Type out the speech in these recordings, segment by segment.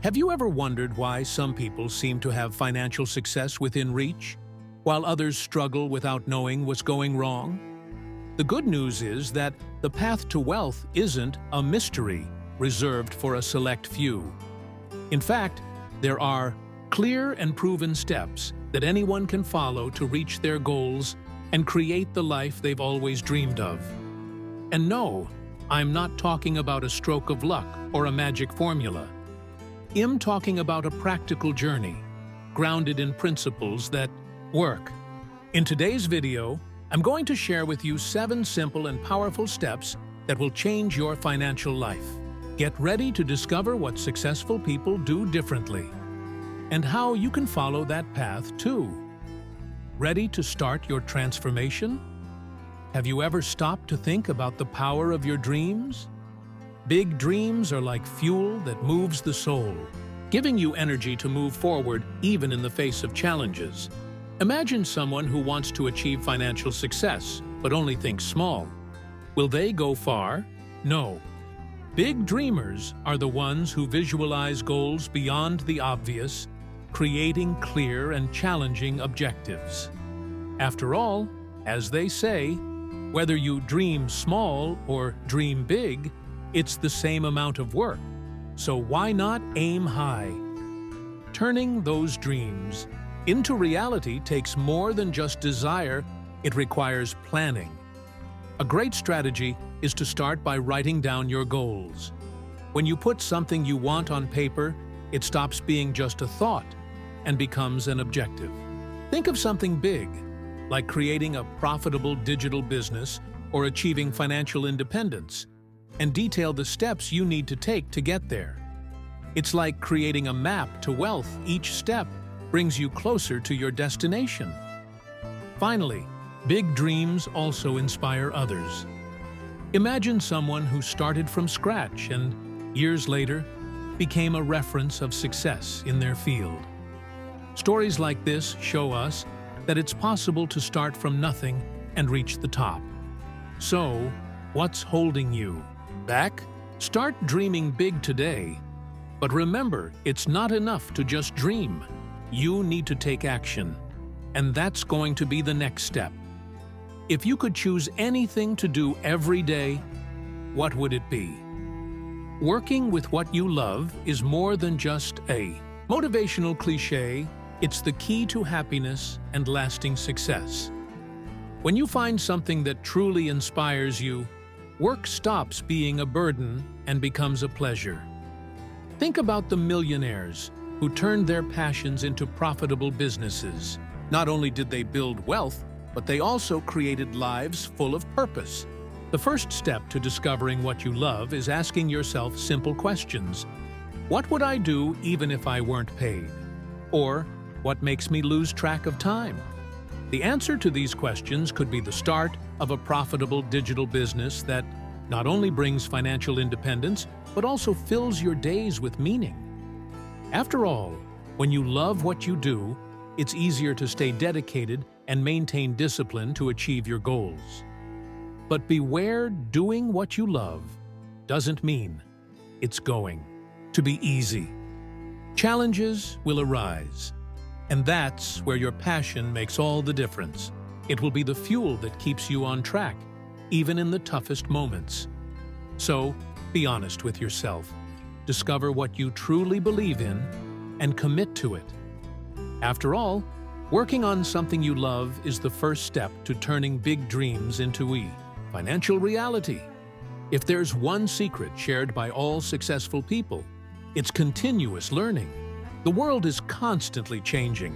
Have you ever wondered why some people seem to have financial success within reach, while others struggle without knowing what's going wrong? The good news is that the path to wealth isn't a mystery reserved for a select few. In fact, there are clear and proven steps that anyone can follow to reach their goals and create the life they've always dreamed of. And no, I'm not talking about a stroke of luck or a magic formula. I'm talking about a practical journey, grounded in principles that work. In today's video, I'm going to share with you 7 simple and powerful steps that will change your financial life. Get ready to discover what successful people do differently and how you can follow that path too. Ready to start your transformation? Have you ever stopped to think about the power of your dreams? Big dreams are like fuel that moves the soul, giving you energy to move forward even in the face of challenges. Imagine someone who wants to achieve financial success, but only thinks small. Will they go far? No. Big dreamers are the ones who visualize goals beyond the obvious, creating clear and challenging objectives. After all, as they say, whether you dream small or dream big, it's the same amount of work. So why not aim high? Turning those dreams into reality takes more than just desire, it requires planning. A great strategy is to start by writing down your goals. When you put something you want on paper, it stops being just a thought and becomes an objective. Think of something big, like creating a profitable digital business or achieving financial independence, and detail the steps you need to take to get there. It's like creating a map to wealth. Each step brings you closer to your destination. Finally, big dreams also inspire others. Imagine someone who started from scratch and, years later, became a reference of success in their field. Stories like this show us that it's possible to start from nothing and reach the top. So, what's holding you back? Start dreaming big today. But remember, it's not enough to just dream. You need to take action. And that's going to be the next step. If you could choose anything to do every day, what would it be? Working with what you love is more than just a motivational cliché. It's the key to happiness and lasting success. When you find something that truly inspires you, work stops being a burden and becomes a pleasure. Think about the millionaires who turned their passions into profitable businesses. Not only did they build wealth, but they also created lives full of purpose. The first step to discovering what you love is asking yourself simple questions. What would I do even if I weren't paid? Or, what makes me lose track of time? The answer to these questions could be the start of a profitable digital business that not only brings financial independence, but also fills your days with meaning. After all, when you love what you do, it's easier to stay dedicated and maintain discipline to achieve your goals. But beware, doing what you love doesn't mean it's going to be easy. Challenges will arise, and that's where your passion makes all the difference. It will be the fuel that keeps you on track, even in the toughest moments. So, be honest with yourself. Discover what you truly believe in and commit to it. After all, working on something you love is the first step to turning big dreams into financial reality. If there's one secret shared by all successful people, it's continuous learning. The world is constantly changing,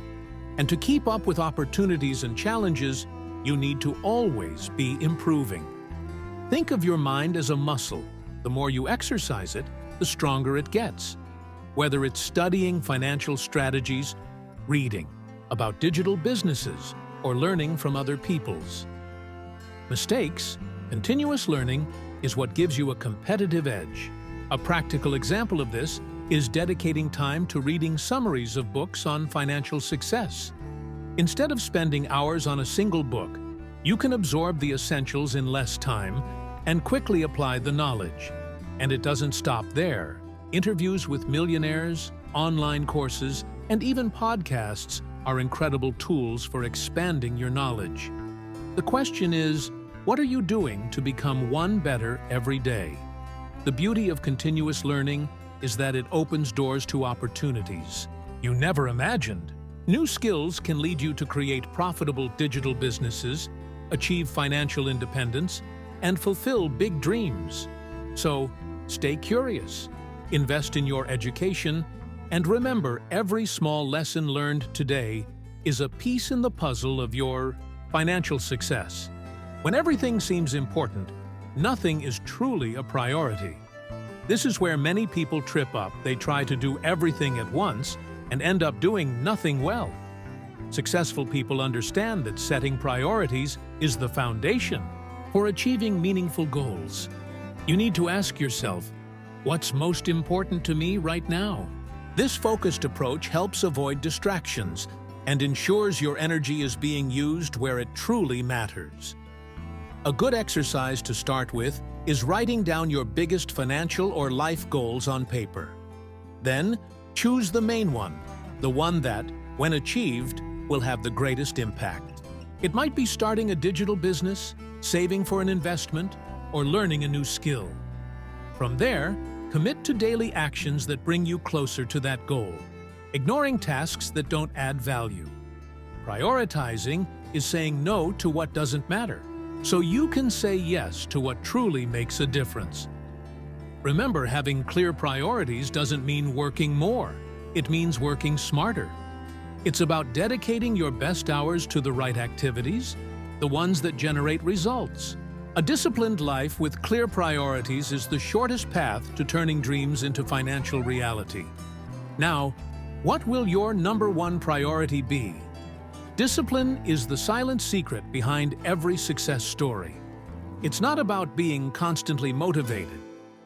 and to keep up with opportunities and challenges, you need to always be improving. Think of your mind as a muscle. The more you exercise it, the stronger it gets. Whether it's studying financial strategies, reading about digital businesses, or learning from other people's mistakes, continuous learning is what gives you a competitive edge. A practical example of this is dedicating time to reading summaries of books on financial success. Instead of spending hours on a single book, you can absorb the essentials in less time and quickly apply the knowledge. And it doesn't stop there. Interviews with millionaires, online courses, and even podcasts are incredible tools for expanding your knowledge. The question is, what are you doing to become one better every day? The beauty of continuous learning is that it opens doors to opportunities you never imagined. New skills can lead you to create profitable digital businesses, achieve financial independence, and fulfill big dreams. So, stay curious, invest in your education, and remember, every small lesson learned today is a piece in the puzzle of your financial success. When everything seems important, nothing is truly a priority. This is where many people trip up. They try to do everything at once and end up doing nothing well. Successful people understand that setting priorities is the foundation for achieving meaningful goals. You need to ask yourself, what's most important to me right now? This focused approach helps avoid distractions and ensures your energy is being used where it truly matters. A good exercise to start with is writing down your biggest financial or life goals on paper. Then, choose the main one, the one that, when achieved, will have the greatest impact. It might be starting a digital business, saving for an investment, or learning a new skill. From there, commit to daily actions that bring you closer to that goal, ignoring tasks that don't add value. Prioritizing is saying no to what doesn't matter, so you can say yes to what truly makes a difference. Remember, having clear priorities doesn't mean working more. It means working smarter. It's about dedicating your best hours to the right activities, the ones that generate results. A disciplined life with clear priorities is the shortest path to turning dreams into financial reality. Now, what will your number one priority be? Discipline is the silent secret behind every success story. It's not about being constantly motivated,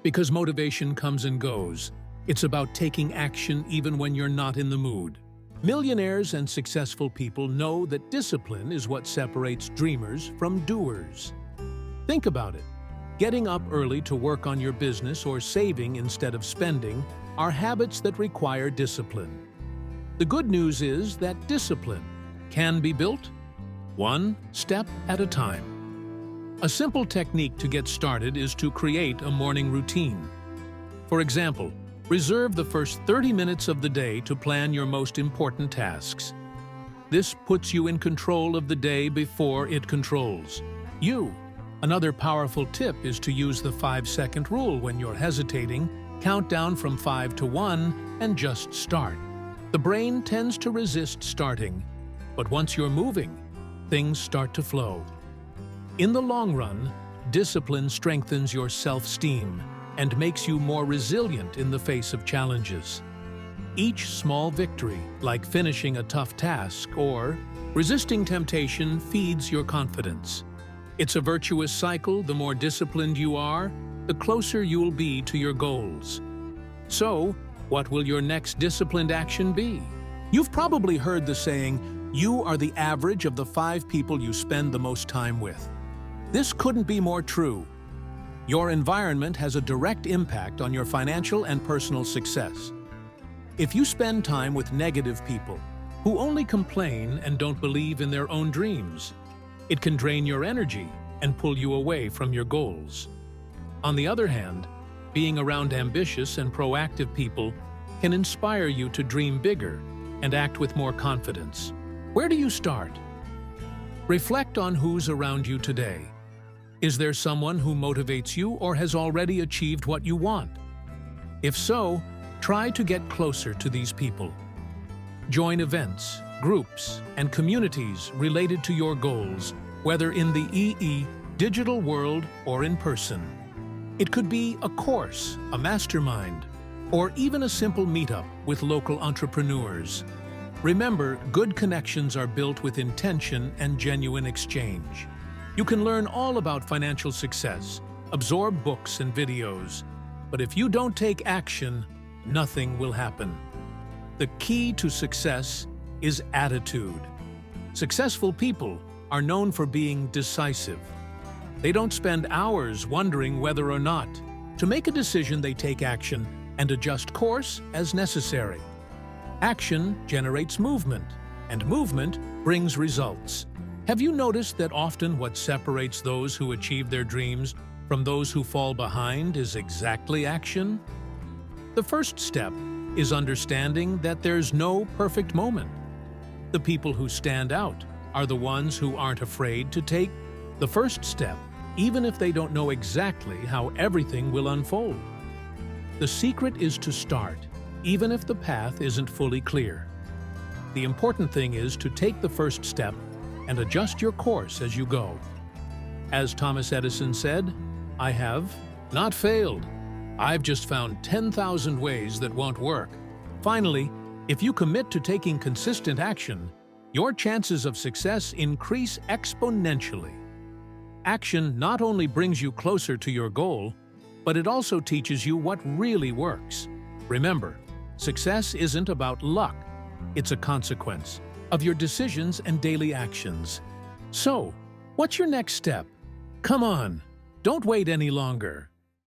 because motivation comes and goes. It's about taking action even when you're not in the mood. Millionaires and successful people know that discipline is what separates dreamers from doers. Think about it. Getting up early to work on your business or saving instead of spending are habits that require discipline. The good news is that discipline can be built one step at a time. A simple technique to get started is to create a morning routine. For example, reserve the first 30 minutes of the day to plan your most important tasks. This puts you in control of the day before it controls you. Another powerful tip is to use the 5-second rule when you're hesitating. Count down from 5 to 1 and just start. The brain tends to resist starting, but once you're moving, things start to flow. In the long run, discipline strengthens your self-esteem and makes you more resilient in the face of challenges. Each small victory, like finishing a tough task or resisting temptation, feeds your confidence. It's a virtuous cycle. The more disciplined you are, the closer you'll be to your goals. So, what will your next disciplined action be? You've probably heard the saying, you are the average of the 5 people you spend the most time with. This couldn't be more true. Your environment has a direct impact on your financial and personal success. If you spend time with negative people who only complain and don't believe in their own dreams, it can drain your energy and pull you away from your goals. On the other hand, being around ambitious and proactive people can inspire you to dream bigger and act with more confidence. Where do you start? Reflect on who's around you today. Is there someone who motivates you or has already achieved what you want? If so, try to get closer to these people. Join events, groups, and communities related to your goals, whether in the digital world or in person. It could be a course, a mastermind, or even a simple meetup with local entrepreneurs. Remember, good connections are built with intention and genuine exchange. You can learn all about financial success, absorb books and videos, but if you don't take action, nothing will happen. The key to success is attitude. Successful people are known for being decisive. They don't spend hours wondering whether or not to make a decision. They take action and adjust course as necessary. Action generates movement, and movement brings results. Have you noticed that often what separates those who achieve their dreams from those who fall behind is exactly action? The first step is understanding that there's no perfect moment. The people who stand out are the ones who aren't afraid to take the first step, even if they don't know exactly how everything will unfold. The secret is to start, even if the path isn't fully clear. The important thing is to take the first step and adjust your course as you go. As Thomas Edison said, "I have not failed. I've just found 10,000 ways that won't work." Finally, if you commit to taking consistent action, your chances of success increase exponentially. Action not only brings you closer to your goal, but it also teaches you what really works. Remember, success isn't about luck. It's a consequence of your decisions and daily actions. So, what's your next step? Come on, don't wait any longer.